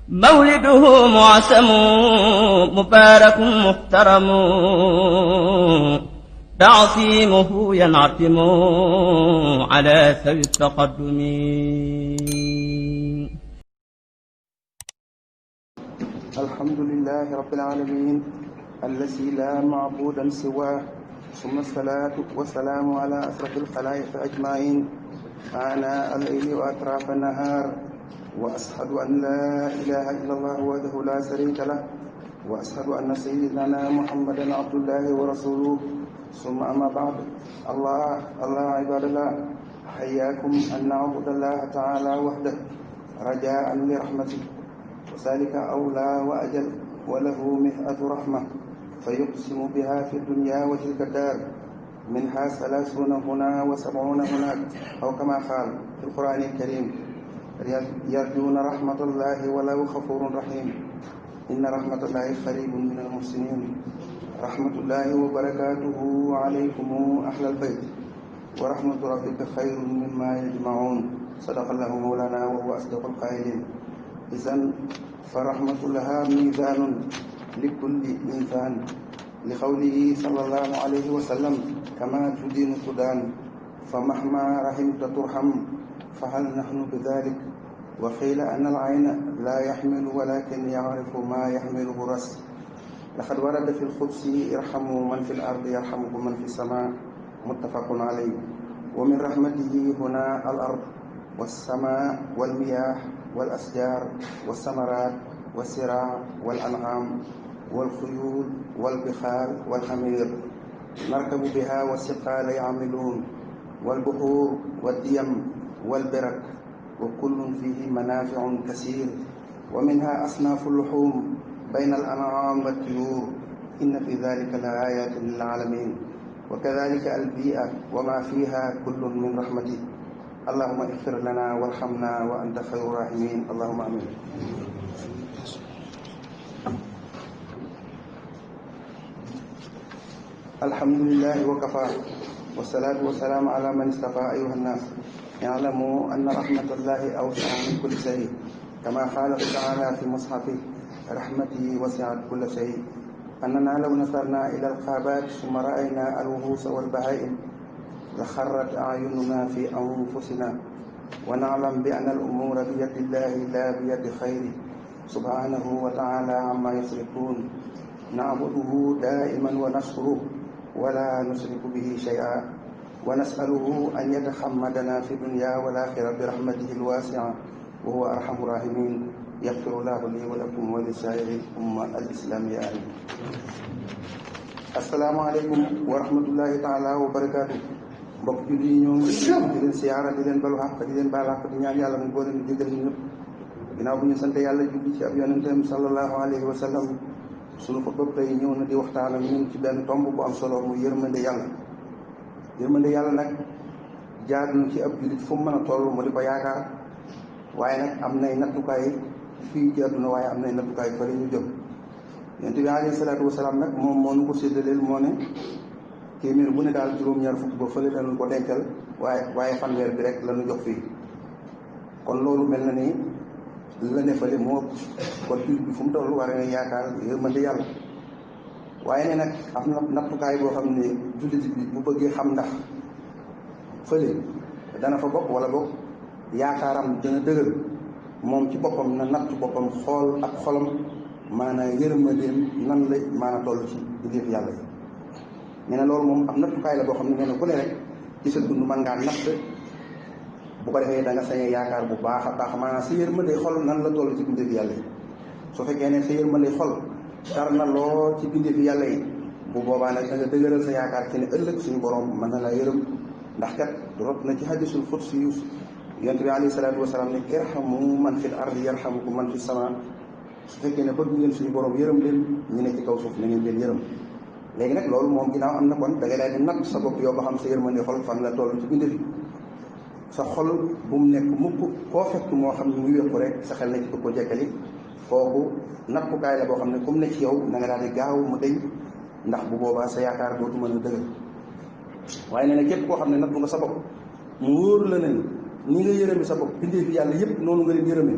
مولده معسم مبارك محترم تعصيمه ينعتم على ذوي التقدم. الحمد لله رب العالمين الذي لا معبودا سواه، ثم الصلاة والسلام على أشرف الخلائق أجمعين آناء الليل وأطراف النهار، وأشهد أن لا إله إلا الله وحده لا شريك له، وأشهد أن سيدنا محمدا عبد الله ورسوله. ثم أما بعد، الله عباد الله، حياكم أن نعبد الله تعالى وحده رجاء لرحمته، وذلك أولى وأجل، وله مئة رحمة فيقسم بها في الدنيا وتلك الدار، منها 30 هنا و70 هناك، أو كما قال في القرآن الكريم: يرجون رحمة الله ولو غفور رحيم، إن رحمة الله قريب من المحسنين. رحمة الله وبركاته عليكم أهل البيت، ورحمة ربك خير مما يجمعون. صدق الله مولانا وهو أصدق القائلين. إذن فرحمة لها ميزان لكل إنسان، لقوله صلى الله عليه وسلم: كما تدين تدان، فمهما رحمت ترحم، فهل نحن بذلك؟ وقيل أن العين لا يحمل ولكن يعرف ما يحمله الرأس. لقد ورد في القدس: ارحموا من في الأرض يرحمكم من في السماء، متفق عليه. ومن رحمته هنا الأرض والسماء والمياه والأشجار والثمرات والزراع والأنعام والخيول والبخار والحمير نركب بها، والسقال يعملون، والبحور والديم والبرك، وكل فيه منافع كثير، ومنها أصناف اللحوم بين الأنعام والطيور، إن في ذلك لآيات للعالمين. وكذلك البيئة وما فيها كل من رحمته. اللهم اغفر لنا وارحمنا وأنت خير الراحمين، اللهم آمين. الحمد لله وكفى، والصلاة والسلام على من اصطفى. أيها الناس، اعلموا أن رحمة الله أوسع من كل شيء، كما قال تعالى في مصحفه: رحمتي وسعت كل شيء. أننا لو نظرنا إلى الغابات ثم رأينا الوحوش والبهائم لخرت أعيننا في أنفسنا، ونعلم بأن الأمور بيد الله لا بيد خيره سبحانه وتعالى عما يشركون. نعبده دائما ونشكره ولا نشرك به شيئا، ونسأله أن يتحمدنا في الدنيا والآخرة برحمته الواسعة، وهو أرحم الراحمين. يغفر الله لي ولكم ولسائر الأمة الإسلامية آمين. asalaamaaleykum wa rahmatullahi taala wa barakaatu. mbokk julli yi ñoo ngi di leen siyaara, di leen balu xaq, di leen baal xaq, di ñaan yàlla mu boole ñu jégal ñu ñëpp. ginnaaw bu ñu sant yàlla julli ci ab yonentam sallallahu alayhi wa sallam, sunu xutba tey ñëw na di waxtaan ak ñun ci benn tomb bu am solo, mu yërmande yàlla. yërmande yàlla nag jaadu na ci ab jullit fu mu mën a toll mu di ko yaakaar, waaye nag am nay nattukaay fii ci àdduna, waaye am nay nattukaay fële ñu jëm. yonent bi alayhi salaatu wasalaam nag moom moo nu ko séddaleel, moo ne téeméer bu ne daal juróom-ñaar fukk ba fële lañu ko dencal, waaye fanweer bi rek la ñu jox fii. kon loolu mel na ni la ne fële moo ëpp. kon jullit bi fu mu toll war na yaakaar yërmande yàlla. waaye ne nag am na nattukaay boo xam ne jullit bi bu bëggee xam ndax fële dana fa bokk wala bokk yaakaaram dana dëgër, moom ci boppam na natt boppam xool ak xolam, maanaam yërmandeem nan la maanaam toll ci biir yàlla yi. nee na loolu moom am nattukaay la boo xam ne nee na ku ne rek ci sa dund mën ngaa natt, bu ko defee da nga sañee yaakaar bu baax a baax maanaam sa yërmande xol nan la toll ci biir yàlla yi. su fekkee ne sa yërmande xol tar na lool ci biir yàlla yi, bu boobaa nag da nga dëgëral sa yaakaar ci ne ëllëg suñu borom mën na laa yërëm. ndax kat rot na ci hadisul qudsi yu yonent bi alayhi salaatu wasalaam ne: irhamu man fil ardi yarhamukum man fis sama. su fekkee ne bëgg ngeen suñu borom yërëm leen, ñu ne ci kaw suuf na ngeen leen yërëm. léegi nag loolu moom ginnaaw am na, kon da ngay daal di natt sa bopp yow ba xam sa yërmande xol fan la toll ci bind fi. sa xol bu mu nekk mukk koo fekk moo xam ne muy wéqu rek sa xel na ci ko jekkali. kooku nattukaay la boo xam ne comme ne ci yow na nga daal di gaaw mu deñ, ndax bu boobaa sa yaakaar dootu mën a dëgër. waaye nee na képp koo xam ne nattu nga sa bopp mu wóor la ne ni nga yërëmi sa bopp bindee fi yàlla yëpp noonu nga leen yërëmi,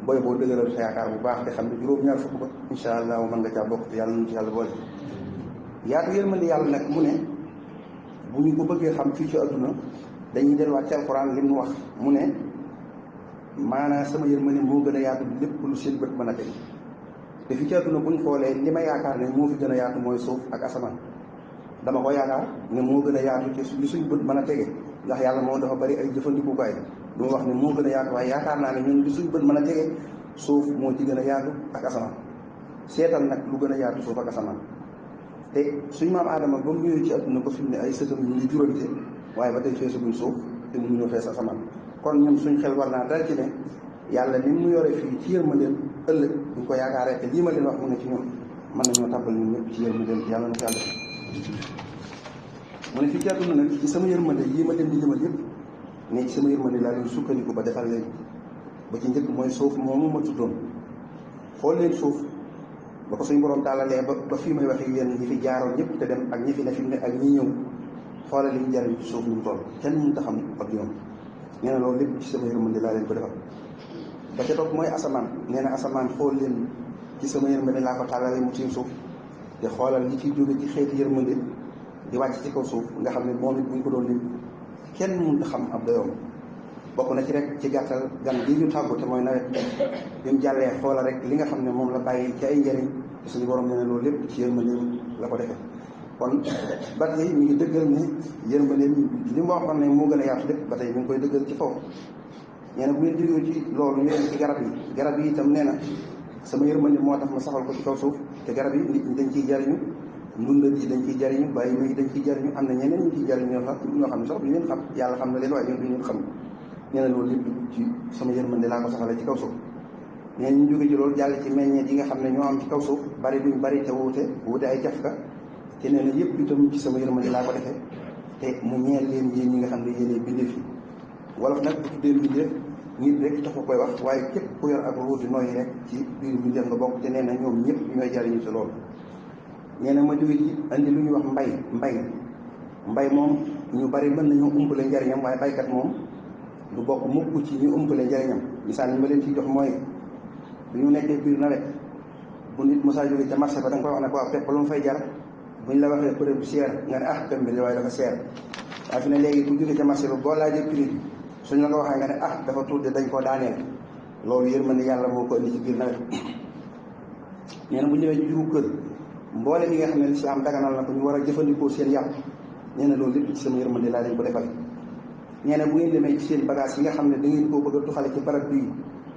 booy boo dëgëral sa yaakaar bu baax te xam ne juróom-ñaar fukk ba incha allah mën nga caa bokk te yàlla nañu ci yàlla boole. yaatu yërmande yàlla nag mu ne bu ñu ko bëggee xam fii ci adduna dañuy delluwaat ci alxuraan li mu wax mu ne maanaam sama yërmande moo gën a yaatu lépp lu seen bët mën a teg te fii ci adduna bu ñu xoolee li ma yaakaar ne moo fi gën a yaatu mooy suuf ak asamaan dama ko yaakaar ne moo gën a yaatu te li suñ bët mën a tege ndax yàlla moo dafa bari ay jëfandikukaay du ma wax ne moo gën a yaatu waaye yaakaar naa ne ñun li suñ bët mën a tege suuf moo ci gën a yaatu ak asamaan seetal nag lu gën a yaatu suuf ak asamaan te suñ maam aadama ba mu ñëwee ci adduna ba fi mu ne ay sëtam ñu ngi jurante waaye ba tey feesaguñ suuf te mu ñëw fees asamaan kon ñun suñ xel war naa dal ci ne yàlla ni mu yore fii ci yërmandeem ëllëg duñ ko yaakaaree te lii ma leen wax mu ne ci ñun mën nañoo tàbbal ñun ñëpp ci yërmandeem yàlla na ko yàlla mu ne fii ci adduna nag ci sama yërmande yii ma leen di limal yëpp ne ci sama yërmande laa leen sukkandiku ba defal leen ba ci njëkk mooy suuf moomu ma tuddoon xool leen suuf ba ko suñ borom tàllalee ba fii may waxee yéen ñi fi jaaroon ñëpp te dem ak ñi fi ne fi mu ne ak ñi ñëw xoolal li ñu jariñ ci suuf ñu mu toll kenn mënut a xam ak ñoom nee na loolu lépp ci sama yërmande laa leen ko defal ba ca topp mooy asamaan nee na asamaan xool leen ci sama yërmande laa ko tàllalee mu tiim suuf te xoolal li ciy jóge ci xeeti yërmande di wàcc ci kaw suuf nga xam ne moom it bu ñu ko doon lim kenn mënut a xam ab doyoom bokk na ci rek ci gàttal gan gi ñu tàggu te mooy nawet bi mu jàllee xoola rek li nga xam ne moom la bàyyi ci ay njëriñ te suñu borom nee na loolu lépp ci yërmandeem la ko defee kon ba tey mi ngi dëggal ne yërmandeem li mu waxoon ne moo gën a yaatu lépp ba tey mi ngi koy dëggal ci foofu nee na bu ngeen jógee ci loolu ñu dem ci garab yi itam nee na sama yërmande moo tax ma saxal ko ci kaw suuf te garab yi nit ñi dañ ciy jariñu ndundal yi dañ ciy jariñu bàyyi ma yi dañ ciy jariñu am na ñeneen ñu ciy jariñu ñoo xam ne sax du leen xam yàlla xam na leen waaye ñun du ñu xam nee na loolu lépp ci sama yërmande laa ko saxale ci kaw suuf nee ñu jóge ci loolu jàll ci meññeet yi nga xam ne ñoo am ci kaw suuf bari duñ bari te wuute ay jafka te nee na yëpp itam ci sama yërmande laa ko defee te mu ñeel leen yéen ñi nga xam ne yéenee bindeef yi wolof nag bu tuddee bindeef nit rek tax koy wax waaye képp ku yor ak ruuti nooyi rek ci biir bindeef nga bokk te nee na ñoom ñëpp ñooy jariñu ci loolu nee na ma jóge ci andi lu ñuy wax mbay moom ñu bari mën nañu umpale njariñam waaye baykat moom du bokk mukk ci ñu umpale njariñam misaal ñu ma leen ciy jox mooy bu ñu nekkee biir nawet bu nit mosaa jóge ca marché ba da nga koy wax ne ko waaw pepp lu mu fay jar buñ la waxee prix bu seer nga ne ah pepp bi waaye dafa seer waaye fi ne léegi bu jóge ca marché ba boo laajee prix bi suñ la ko waxee nga ne ah dafa tuuti dañ koo daaneel loolu yërmande yàlla moo ko indi ci biir nawet nee na bu ñëwee ci juru kër mboole mi nga xam ne lislaam daganal na ko ñu war a jëfandikoo seen yàpp nee na loolu lépp ci sama yërmande laa leen ko defal nee na bu ngeen demee ci seen bagage yi nga xam ne da ngeen koo bëgg a tuxale ci barab bii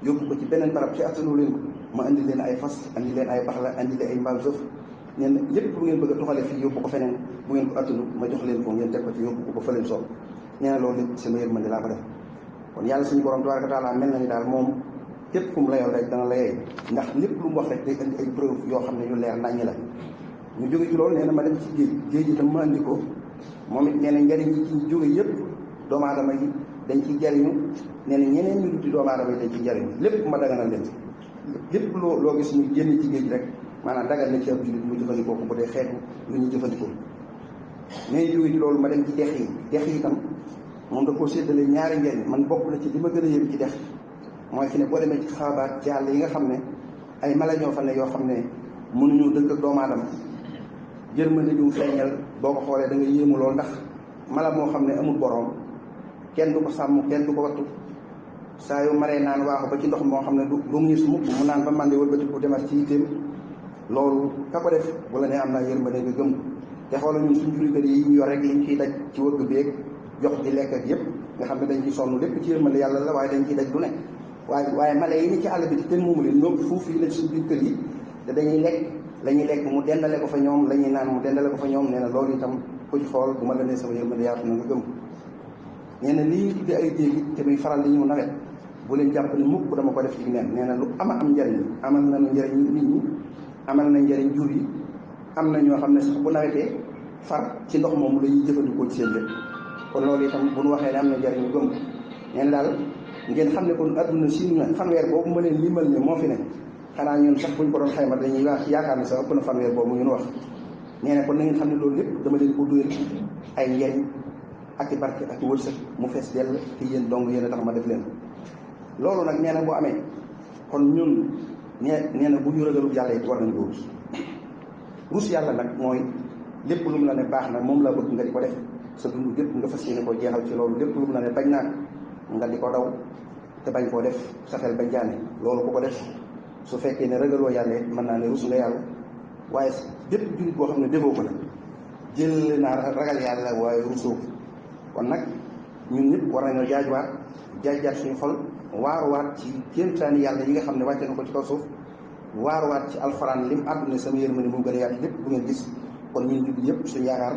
yóbbu ko ci beneen barab ci attanu leen ko ma andi leen ay fas andi leen ay baxla andi leen ay mbaal sëf nee na lépp bu ngeen bëgg a tuxale fii yóbbu ko feneen bu ngeen ko attanu ma jox leen ko ngeen teg ko ci yóbbu ko ba fa leen soob nee na loolu lépp ci sama yërmande laa ko def kon yàlla suñu borom tabaaraka taala mel na ni daal moom képp ku mu layoon rek dana la yey ndax lépp lu mu wax rek day indi ay preuve yoo xam ne yu leer naññi la ñu jóge ci loolu nee na ma dem ci géej itam ma andi ko moom it nee na njariñ yi ci jóge yëpp doomu aadama yi dañ ciy jariñu nee na ñeneen ñu duti doomu aadama yi dañ ciy jariñu lépp ma daganal leen lépp loo gis ñu génn ci géej rek maanaam dagal na ci ab jullit mu jëfandikoo ko bu dee xeetu lu ñu jëfandikoo mais jóge ci loolu ma dem ci dex yi itam moom da koo séddale ñaari njariñ man bokk na ci li ma gën a yëg ci dex mooy fi ne boo demee ci xabaar ci àll yi nga xam ne ay mala ñoo fa ne yoo xam ne mënuñu dëkk ak doomu aadama yërmande ju feeñal boo ko xoolee da nga yéemu lool ndax mala moo xam ne amul boroom kenn du ko sàmm kenn du ko wattu saa yu maree naan waaxu ba ci ndox moo xam ne du ngis mukk mu naan ba màndi wëlbati bu demat ci yitteem loolu ka ko def bu la nee am naa yërmande nga gëm te xoola ñun suñ juri kër yi ñu yor rek liñ ciy daj ci wëgg beeg jox di lekk ak yëpp nga xam ne dañ ciy sonn lépp ci yërmande yàlla la waaye dañ ciy daj du ne waaye mala yi ni ci àll bi ci kenn moomu leen ñoom foofu yi la ci suñ biir kër yi te dañuy lekk la ñuy lekk mu dendale ko fa ñoom la ñuy naan mu dendale ko fa ñoom nee na loolu itam ku ci xool bu ma la nee sama yërmande yaatu na nga gëm nee na lii ñu tuddee ay déegi te muy faral di ñëw nawet bu leen jàpp ne mukk dama ko def ci neen nee na lu am njariñ amal nañu njariñ nit ñi amal na njariñ jur yi am na ñoo xam ne sax bu nawetee far ci ndox moomu la ñuy jëfandikoo ci seen lépp kon loolu itam bu ñu waxee ne am na njariñ ñu gëm nee na daal ngeen xam ne kon adduna si fanweer boobu ma leen limal ne moo fi ne xanaa ñun sax buñ ko doon xayma dañuy yaakaar ne sax ëpp na fanweer boobu ñun wax nee na kon na ngeen xam ne loolu lépp dama leen ko duyal ay njariñ ak i barke ak i wërsëg mu fees dell te yéen dong yéen a tax ma def leen loolu nag nee na bu amee kon ñun nee na bu ñu ragalul yàlla it war nañ ko rus yàlla nag mooy lépp lu mu la ne baax na moom la bëgg nga di ko def sa dund gépp nga fas yéene ko jeexal ci loolu, lépp lu mu la ne bañ naa nga di ko daw te bañ koo def sa xel bañ jaane loolu ku ko def su fekkee ne ragaloo yàlla it mën naa ne rus nga yàlla. waaye bépp jullit boo xam ne defoo ko nag jël naa ragal yàlla waaye rusoo ko. kon nag ñun ñëpp war nañoo jaajuwaat suñu xol waaruwaat ci kéemtaani yàlla yi nga xam ne wàcce na ko ci kaw suuf, waaruwaat ci alxuraan lim àdduna sama yërmande moo gën a yaatu lépp bu ngeen gis. kon ñun jullit ñëpp suñu yaakaar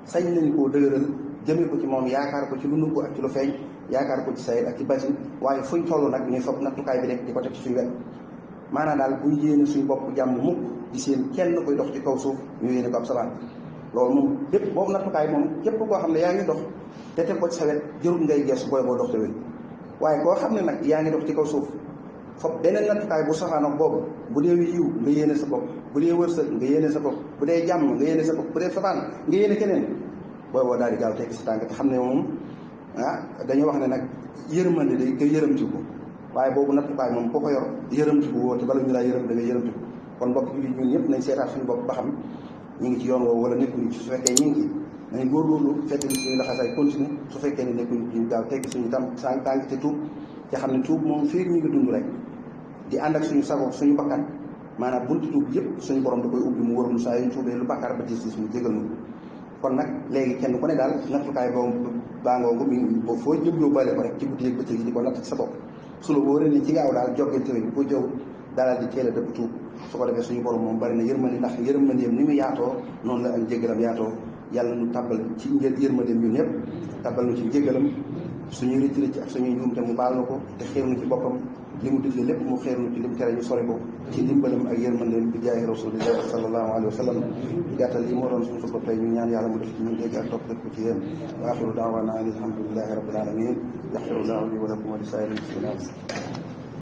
sañ nañ koo dëgëral jëmee ko ci moom, yaakaar ko ci lu nëbbu ak ci lu feeñ, yaakaar ko ci sayid ak ci batin, waaye fuñ toll nag ñuy foog nattukaay bi rek di ko teg ci suñu wet. maanaam daal buñ yéene suñu bopp jàmm mukk di seen kenn koy dox ci kaw suuf ñu yéene ko ab sabaan. loolu moom bépp boobu nattukaay moom képp koo xam ne yaa ngi dox te teg ko ci sa wet jërul ngay geesu booy boo dox te wér. waaye koo xam ne nag yaa ngi dox ci kaw suuf foofu beneen nattukaay bu safaanoog boobu, bu dee yiw nga yéene sa bopp, bu dee wërsëg nga yéene sa bopp, bu dee jàmm nga yéene sa bopp, bu dee safaan nga yéene keneen, booy boo daal di gaaw tekki sa tànk te xam ne moom dañoo wax ne nag yërmande day nga yërëmtiku. waaye boobu nattukaay moom ko yor yërëmtiku woo te bala ñu laa yërëm da ngay yërëmtiku. kon mbokk jullit ñun ñëpp nañ seetaat suñu bopp ba xam ñu ngi ci yoon woowu wala nekkuñu ci. su fekkee ñu ngi ci nañ góorgóorlu fekk ni suñu laxasaay continue, su fekkee ne nekkuñu ci gaaw tegg suñu tànk te tuub te xam ne tuub moom fii ñu ngi dund rek di ànd ak suñu sago suñu bakkan, maanaam buntu tuub yëpp suñu borom da koy ubbi mu wër nu saa yu ñu tuubee lu bakkaar ba diis suñu jégal nu. kon nag léegi kenn ku ne daal nattukaay boobu baangoogu mi boo foo jëm yóbbaale ko rek ci guddi ak bëccëg yi di ko natt ci sa bopp. su la wóoree ni ci gaaw daal joggeel tëwén boo jëw daal di teel a dëpp tuub, su ko defee suñu borom moom bari na yërmande, ndax yërmandeem ni mu yaatoo noonu la ak njéggalam yaatoo. yàlla nu tàbbal ci yërmandeem ñun ñëpp, tàbbal nu ci njéggalam, suñuy rëcc rëcc ak suñuy njuumte mu baal na ko te xéer nu ci boppam, li mu digle lépp mu xéer nu ci li mu tere ñu sori ko ci ndimbalam ak yërmandeem bi jaay rasulillahi sallallahu alayhi wa sallam. gàttal li moo doon suñu xutba tey ñu ñaan yàlla mu def ci ñun dégg ak topp def ko ci yéen. wa axiru daawaana an alhamdulillahi rabbil alamin. yaxfirullahu li wa lakum wa li saa'iril muslimin.